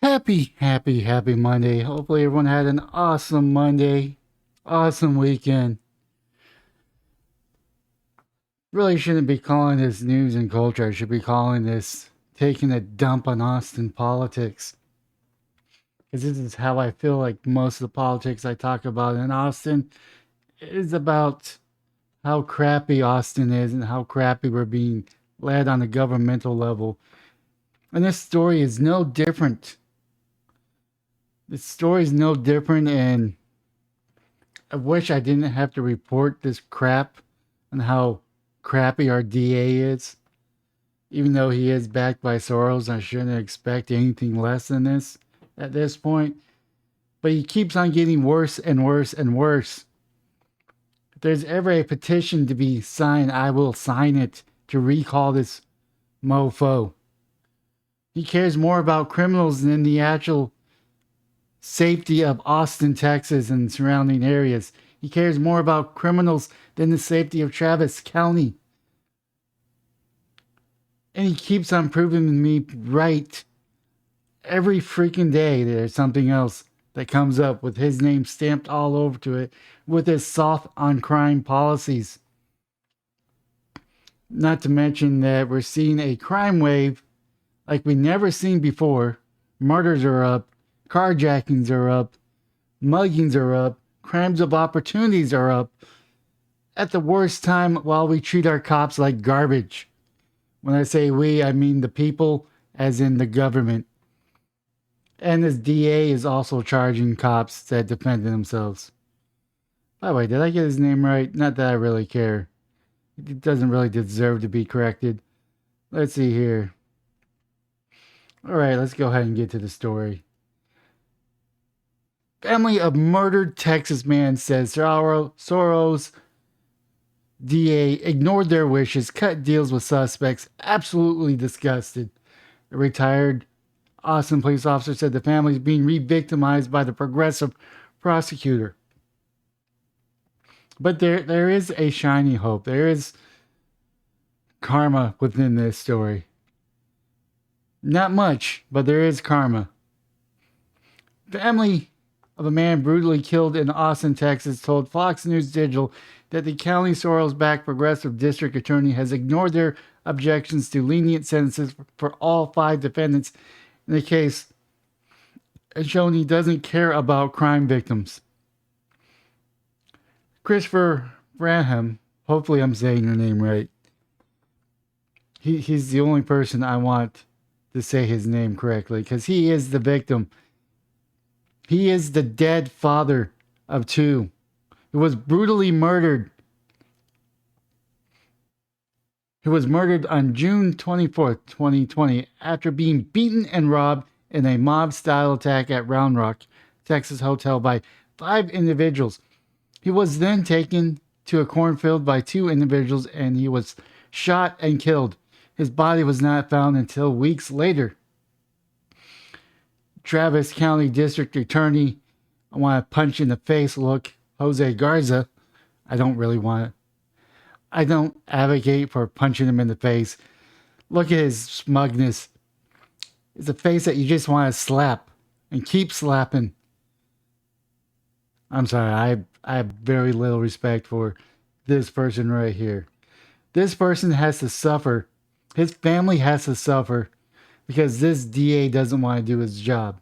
Happy Monday. Hopefully everyone had an awesome Monday, awesome weekend. Really shouldn't be calling this news and culture. I should be calling this taking a dump on Austin politics. Because this is how I feel like most of the politics I talk about in Austin is about how crappy Austin is and how crappy we're being led on a governmental level. And this story is no different. This story is no different, and I wish I didn't have to report this crap and how crappy our DA is. Even though he is backed by Soros, I shouldn't expect anything less than this at this point. But he keeps on getting worse and worse and worse. If there's ever a petition to be signed, I will sign it to recall this mofo. He cares more about criminals than the actual safety of Austin, Texas, and surrounding areas. He cares more about criminals than the safety of Travis County. And he keeps on proving me right. Every freaking day there's something else that comes up with his name stamped all over to it with his soft on crime policies. Not to mention that we're seeing a crime wave like we never seen before. Murders are up, carjackings are up, muggings are up, crimes of opportunities are up. At the worst time while we treat our cops like garbage. When I say we, I mean the people, as in the government. And this DA is also charging cops that defended themselves. By the way, did I get his name right? Not that I really care. It doesn't really deserve to be corrected. Let's see here. Alright, let's go ahead and get to the story. Family of murdered Texas man says Soros DA ignored their wishes, cut deals with suspects, absolutely disgusted. A retired Austin police officer said the family is being re-victimized by the progressive prosecutor. But there is a shiny hope. There is karma within this story. Not much, but there is karma. Family of a man brutally killed in Austin, Texas, told Fox News Digital that the county Soros-backed progressive district attorney has ignored their objections to lenient sentences for all 5 defendants in the case and shown he doesn't care about crime victims. Christopher Branham, hopefully I'm saying your name right. He's the only person I want to say his name correctly because he is the victim. He is the dead father of 2 who was brutally murdered. He was murdered on June 24th, 2020, after being beaten and robbed in a mob-style attack at Round Rock, Texas hotel by 5 individuals. He was then taken to a cornfield by 2 individuals and he was shot and killed. His body was not found until weeks later. Travis County District Attorney, I want to punch in the face look, Jose Garza. I don't advocate for punching him in the face. Look at his smugness. It's a face that you just want to slap and keep slapping. I'm sorry, I have very little respect for this person right here. This person has to suffer. His family has to suffer because this DA doesn't want to do his job.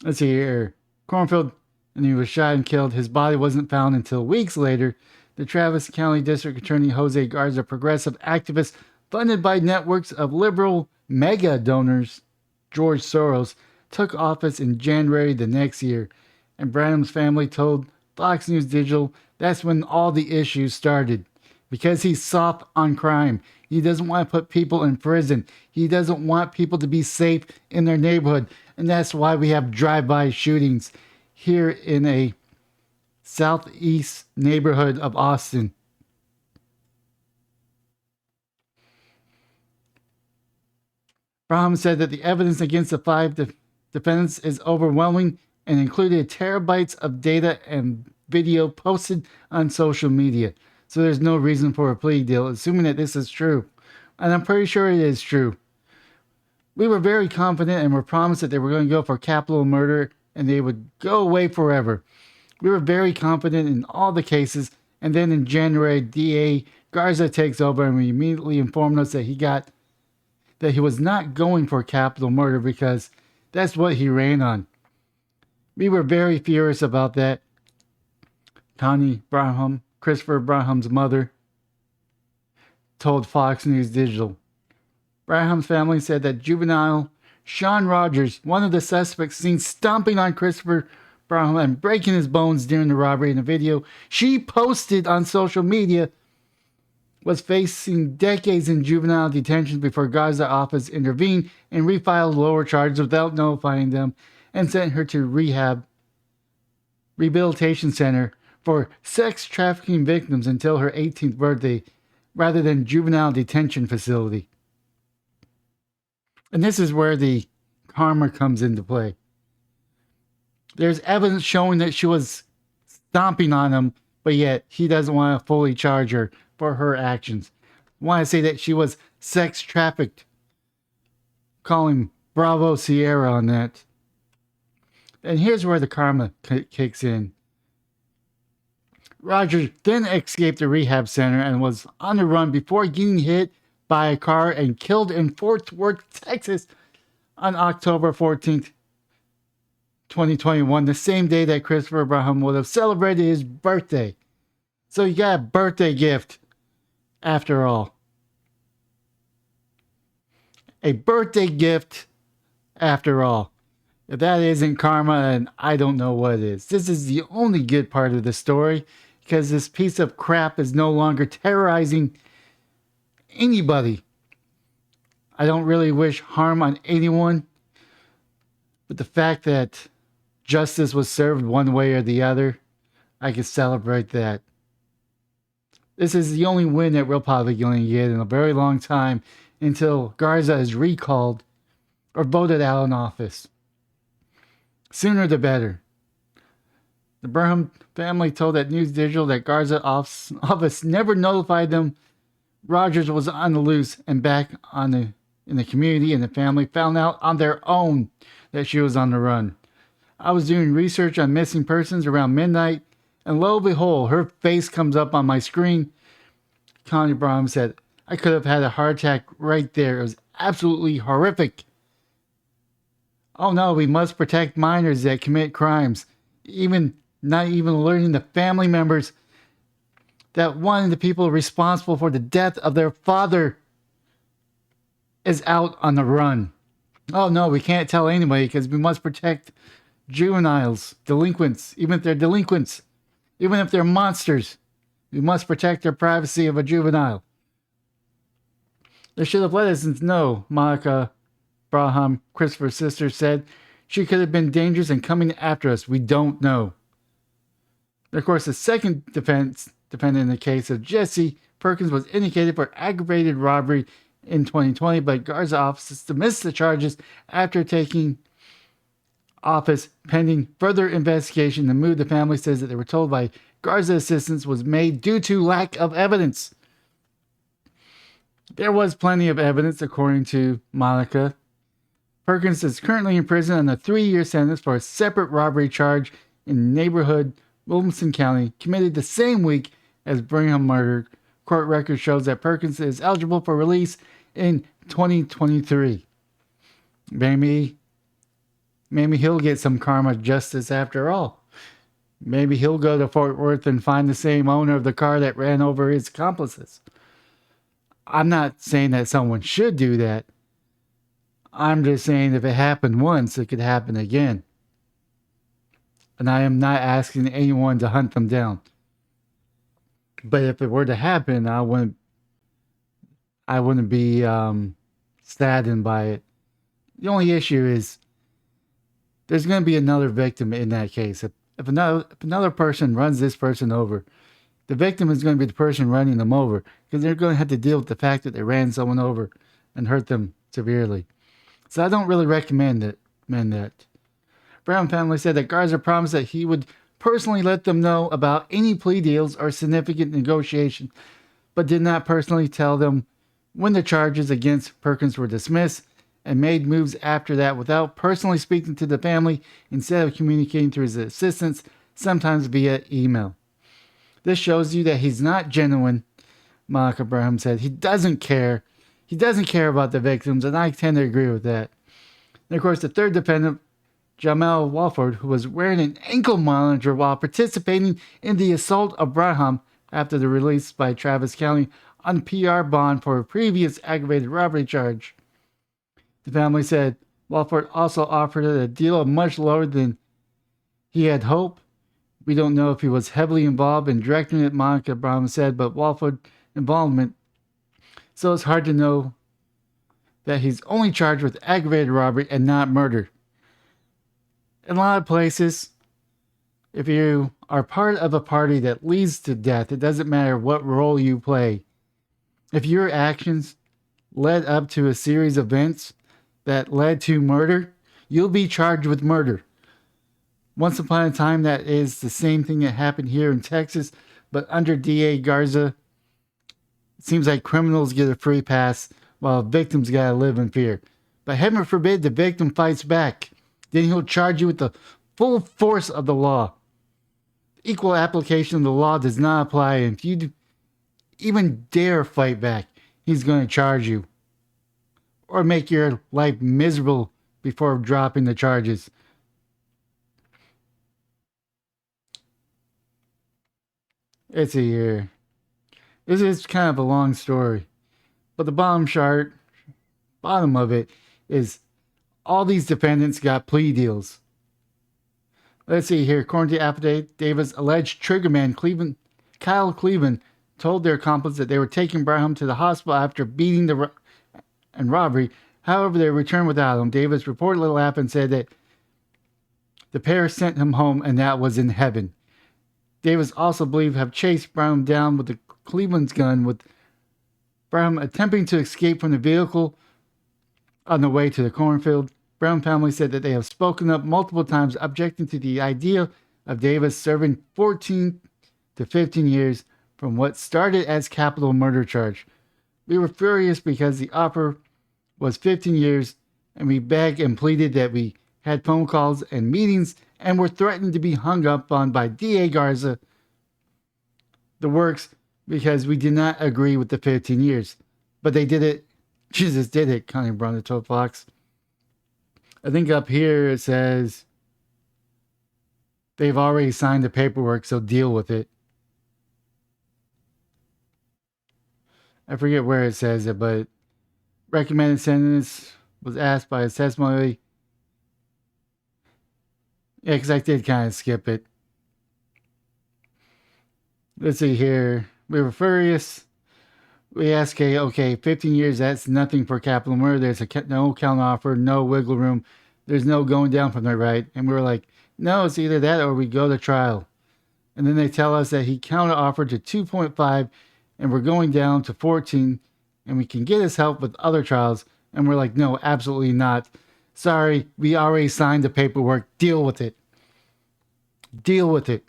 Let's see here. Cornfield, and he was shot and killed. His body wasn't found until weeks later. The Travis County District Attorney Jose Garza, progressive activist funded by networks of liberal mega donors, George Soros, took office in January the next year. And Branham's family told Fox News Digital that's when all the issues started. Because he's soft on crime. He doesn't want to put people in prison. He doesn't want people to be safe in their neighborhood. And that's why we have drive-by shootings here in a southeast neighborhood of Austin. Branham said that the evidence against the 5 defendants is overwhelming and included terabytes of data and video posted on social media. So there's no reason for a plea deal, assuming that this is true. And I'm pretty sure it is true. We were very confident and were promised that they were going to go for capital murder and they would go away forever. We were very confident in all the cases, and then in January, DA Garza takes over and we immediately informed us that he was not going for capital murder because that's what he ran on. We were very furious about that. Connie Branham, Christopher Branham's mother, told Fox News Digital. Branham's family said that juvenile Sean Rogers, one of the suspects seen stomping on Christopher Branham and breaking his bones during the robbery in the video she posted on social media, was facing decades in juvenile detention before Garza office intervened and refiled lower charges without notifying them and sent her to rehabilitation center for sex trafficking victims until her 18th birthday rather than juvenile detention facility. And this is where the karma comes into play. There's evidence showing that she was stomping on him, but yet he doesn't want to fully charge her for her actions. I want to say that she was sex trafficked. Calling Bravo Sierra on that. And here's where the karma kicks in. Rogers then escaped the rehab center and was on the run before getting hit by a car and killed in Fort Worth, Texas on October 14th, 2021, the same day that Christopher Branham would have celebrated his birthday. So you got a birthday gift after all. A birthday gift after all. If that isn't karma, then I don't know what it is. This is the only good part of the story because this piece of crap is no longer terrorizing anybody. I don't really wish harm on anyone, but the fact that justice was served one way or the other, I can celebrate that. This is the only win that we're probably going to get in a very long time until Garza is recalled or voted out of office. Sooner the better. The Branham family told that News Digital that Garza office never notified them Rogers was on the loose and back in the community, and the family found out on their own that she was on the run. I was doing research on missing persons around midnight, and lo and behold, her face comes up on my screen. Connie Branham said, I could have had a heart attack right there. It was absolutely horrific. Oh no, we must protect minors that commit crimes. Not even alerting the family members that one of the people responsible for the death of their father is out on the run. Oh no, we can't tell anybody because we must protect juveniles, delinquents, even if they're delinquents, even if they're monsters. We must protect their privacy of a juvenile. They should have let us know, Monica Branham, Christopher's sister, said. She could have been dangerous and coming after us. We don't know. And of course, the second defendant in the case of Jesse Perkins was indicated for aggravated robbery in 2020, but Garza office dismissed the charges after taking office pending further investigation. The move, the family says that they were told by Garza assistants, was made due to lack of evidence. There was plenty of evidence, according to Monica. Perkins is currently in prison on a 3-year sentence for a separate robbery charge in neighborhood Williamson County, committed the same week as Branham murder. Court record shows that Perkins is eligible for release in 2023. Maybe he'll get some karma justice after all. Maybe he'll go to Fort Worth and find the same owner of the car that ran over his accomplices. I'm not saying that someone should do that. I'm just saying if it happened once, it could happen again. And I am not asking anyone to hunt them down. But if it were to happen, I wouldn't be saddened by it. The only issue is there's going to be another victim in that case. If another person runs this person over, the victim is going to be the person running them over because they're going to have to deal with the fact that they ran someone over and hurt them severely. So I don't really recommend that. Brown family said that Garza promised that he would personally let them know about any plea deals or significant negotiation, but did not personally tell them when the charges against Perkins were dismissed and made moves after that without personally speaking to the family instead of communicating through his assistants, sometimes via email. This shows you that he's not genuine, Monica Branham said. He doesn't care. He doesn't care about the victims, and I tend to agree with that. And of course, the third defendant, Jamel Walford, who was wearing an ankle monitor while participating in the assault of Branham after the release by Travis County on PR bond for a previous aggravated robbery charge. The family said Walford also offered a deal much lower than he had hoped. We don't know if he was heavily involved in directing it, Monica Branham said, but Walford's involvement, so it's hard to know that he's only charged with aggravated robbery and not murder. In a lot of places, if you are part of a party that leads to death, it doesn't matter what role you play. If your actions led up to a series of events that led to murder, you'll be charged with murder. Once upon a time, that is the same thing that happened here in Texas, but under DA Garza, it seems like criminals get a free pass while victims gotta live in fear. But heaven forbid the victim fights back. Then he'll charge you with the full force of the law. Equal application of the law does not apply, and if you even dare fight back, he's going to charge you or make your life miserable before dropping the charges. Let's see here. This is kind of a long story, but the bottom of it is all these defendants got plea deals. Let's see here. According to the affidavit, Davis' alleged triggerman, Kyle Cleveland, told their accomplice that they were taking Branham to the hospital after beating and robbery. However, they returned without him. Davis reportedly laughed and said that the pair sent him home and that was in heaven. Davis also believed to have chased Branham down with the Cleveland's gun, with Branham attempting to escape from the vehicle on the way to the cornfield. Branham family said that they have spoken up multiple times objecting to the idea of Davis serving 14 to 15 years from what started as capital murder charge. We were furious because the offer was 15 years, and we begged and pleaded that we had phone calls and meetings and were threatened to be hung up on by DA Garza, the works, because we did not agree with the 15 years. But they did it. Jesus did it, Connie Brown told Fox. I think up here it says they've already signed the paperwork, so deal with it. I forget where it says it, but recommended sentence was asked by his testimony. Yeah, because I did kind of skip it. Let's see here. We were furious. We asked, okay, 15 years, that's nothing for capital murder. There's no counter offer, no wiggle room. There's no going down from there, right? And we were like, no, it's either that or we go to trial. And then they tell us that he counter offered to 2.5 and we're going down to 14 and we can get his help with other trials. And we're like, no, absolutely not. Sorry, we already signed the paperwork. Deal with it. Deal with it.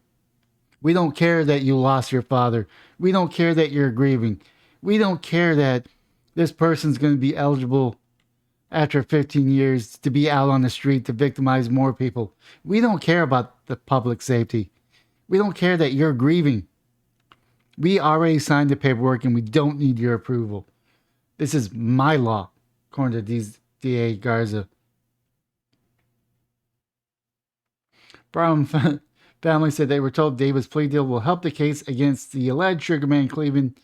We don't care that you lost your father. We don't care that you're grieving. We don't care that this person's going to be eligible after 15 years to be out on the street to victimize more people. We don't care about the public safety. We don't care that you're grieving. We already signed the paperwork and we don't need your approval. This is my law, according to DA Garza. Brown family said they were told Davis' plea deal will help the case against the alleged triggerman Cleveland,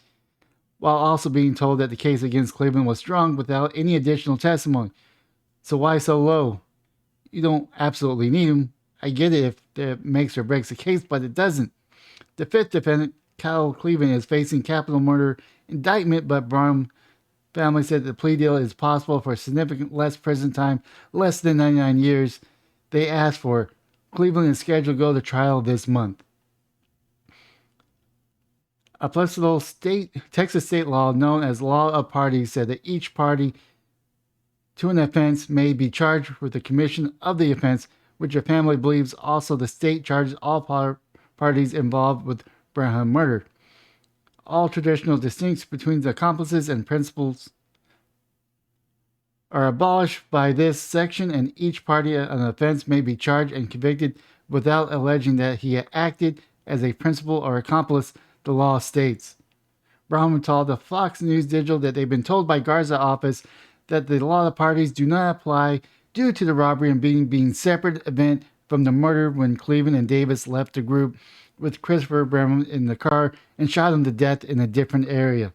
while also being told that the case against Cleveland was strong without any additional testimony. So why so low? You don't absolutely need him. I get it if that makes or breaks the case, but it doesn't. The fifth defendant, Kyle Cleveland, is facing capital murder indictment, but Branham family said the plea deal is possible for significant less prison time, less than 99 years. They asked for Cleveland is scheduled to go to trial this month. Applicable Texas state law known as law of parties said that each party to an offense may be charged with the commission of the offense, which a family believes also the state charges all parties involved with Branham murder. All traditional distinctions between the accomplices and principals are abolished by this section, and each party on an offense may be charged and convicted without alleging that he acted as a principal or accomplice, the law states. Branham told the Fox News Digital that they've been told by Garza office that the law of parties do not apply due to the robbery and being separate event from the murder when Cleveland and Davis left the group with Christopher Branham in the car and shot him to death in a different area.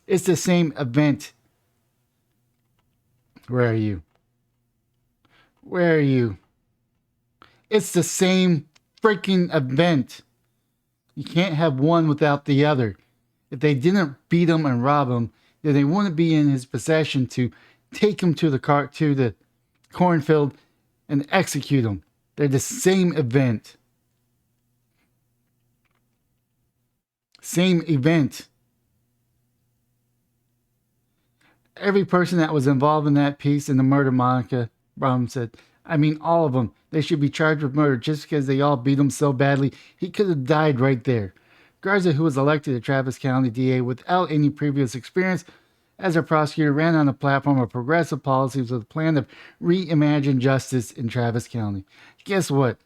It's the same event. Where are you? Where are you? It's the same freaking event. You can't have one without the other. If they didn't beat him and rob him, then they wouldn't be in his possession to take him to the cornfield and execute him. They're the same event. Same event. Every person that was involved in that piece in the murder, Monica Branham said, I mean, all of them, they should be charged with murder just because they all beat him so badly. He could have died right there. Garza, who was elected to Travis County DA without any previous experience as a prosecutor, ran on a platform of progressive policies with a plan to reimagine justice in Travis County. Guess what?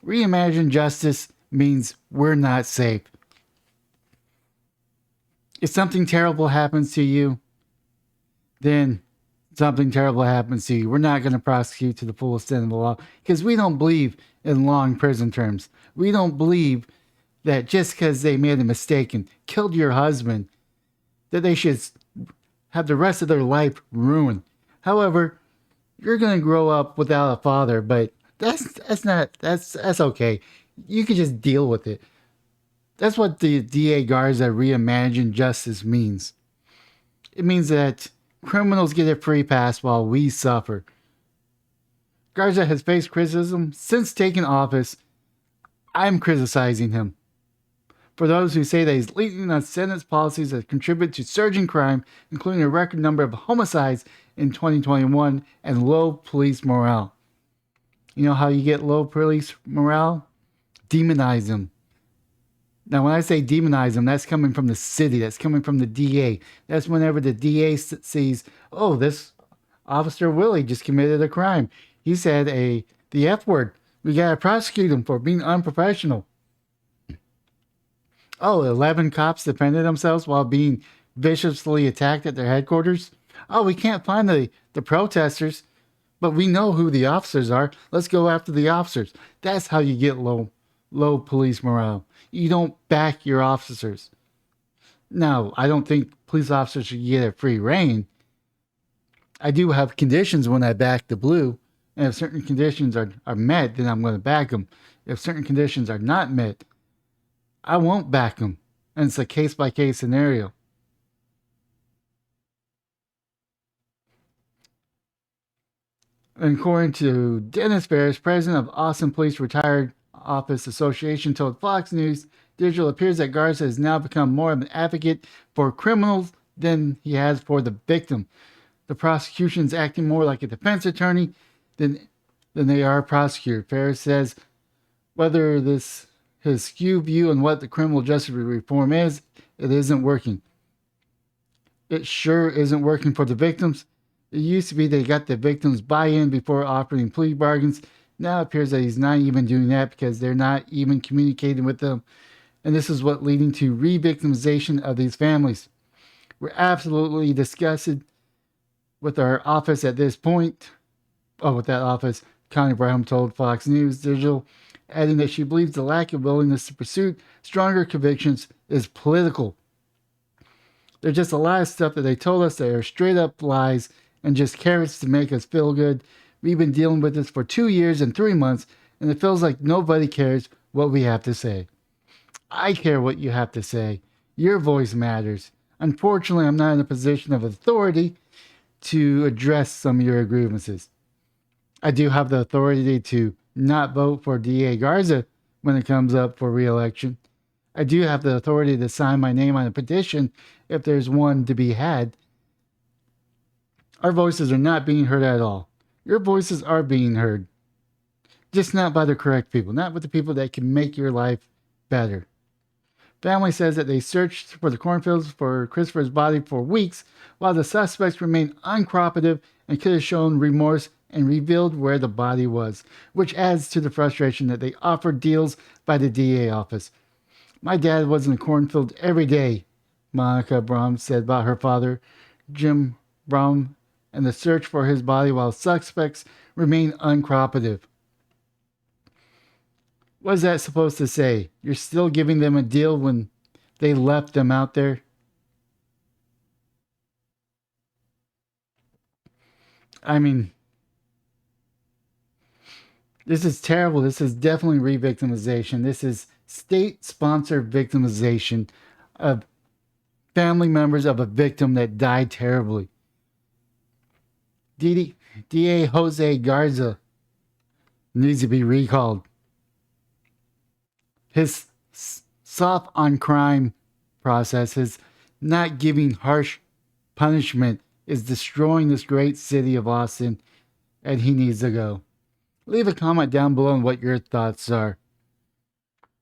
Reimagine justice means we're not safe. If something terrible happens to you, then something terrible happens to you. We're not going to prosecute to the full extent of the law because we don't believe in long prison terms. We don't believe that just because they made a mistake and killed your husband, that they should have the rest of their life ruined. However, you're going to grow up without a father, but that's okay. You can just deal with it. That's what the DA Garza Reimagined Justice means. It means that criminals get a free pass while we suffer. Garza has faced criticism since taking office. I'm criticizing him. For those who say that he's leading on Senate's policies that contribute to surging crime, including a record number of homicides in 2021 and low police morale. You know how you get low police morale? Demonize them. Now, when I say demonize them, that's coming from the city. That's coming from the DA. That's whenever the DA sees, oh, this Officer Willie just committed a crime. He said the F word. We got to prosecute him for being unprofessional. Oh, 11 cops defended themselves while being viciously attacked at their headquarters. Oh, we can't find the protesters, but we know who the officers are. Let's go after the officers. That's how you get low police morale. You don't back your officers. Now, I don't think police officers should get a free rein. I do have conditions when I back the blue, and if certain conditions are met, then I'm going to back them. If certain conditions are not met, I won't back them. And it's a case-by-case scenario. And according to Dennis Ferris, president of Austin Police Retired Office Association, told Fox News Digital, appears that Garza has now become more of an advocate for criminals than he has for the victim. The prosecution's acting more like a defense attorney than they are a prosecutor. Ferris says whether his skewed view on what the criminal justice reform is, it isn't working. It sure isn't working for the victims. It used to be they got the victims buy-in before offering plea bargains. Now it appears that he's not even doing that because they're not even communicating with them. And this is what leading to re-victimization of these families. We're absolutely disgusted with our office at this point. Oh, with that office, Connie Branham told Fox News Digital, adding that she believes the lack of willingness to pursue stronger convictions is political. There's just a lot of stuff that they told us that are straight up lies and just carrots to make us feel good. We've been dealing with this for 2 years and 3 months, and it feels like nobody cares what we have to say. I care what you have to say. Your voice matters. Unfortunately, I'm not in a position of authority to address some of your grievances. I do have the authority to not vote for DA Garza when it comes up for re-election. I do have the authority to sign my name on a petition if there's one to be had. Our voices are not being heard at all. Your voices are being heard. Just not by the correct people, not with the people that can make your life better. Family says that they searched for the cornfields for Christopher's body for weeks while the suspects remained uncooperative and could have shown remorse and revealed where the body was, which adds to the frustration that they offered deals by the DA office. My dad was in a cornfield every day, Monica Brahm said about her father, Jim Brahm, and the search for his body while suspects remain uncooperative. What is that supposed to say? You're still giving them a deal when they left them out there? I mean, this is terrible. This is definitely re-victimization. This is state-sponsored victimization of family members of a victim that died terribly. DA Jose Garza needs to be recalled. His soft on crime process, his not giving harsh punishment, is destroying this great city of Austin, and he needs to go. Leave a comment down below on what your thoughts are.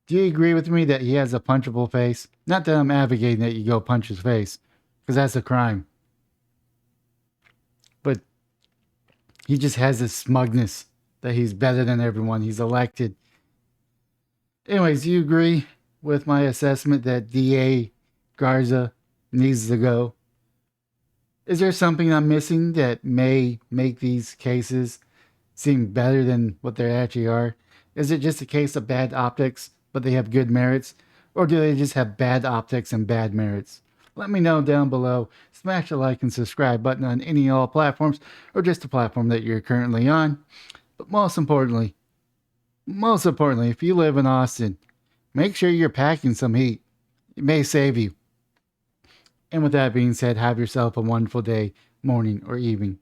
Do you agree with me that he has a punchable face? Not that I'm advocating that you go punch his face, because that's a crime. But he just has this smugness that he's better than everyone. He's elected. Anyways, do you agree with my assessment that DA Garza needs to go? Is there something I'm missing that may make these cases seem better than what they actually are? Is it just a case of bad optics, but they have good merits? Or do they just have bad optics and bad merits? Let me know down below. Smash the like and subscribe button on any and all platforms, or just the platform that you're currently on. But most importantly, if you live in Austin, make sure you're packing some heat. It may save you. And with that being said, have yourself a wonderful day, morning, or evening.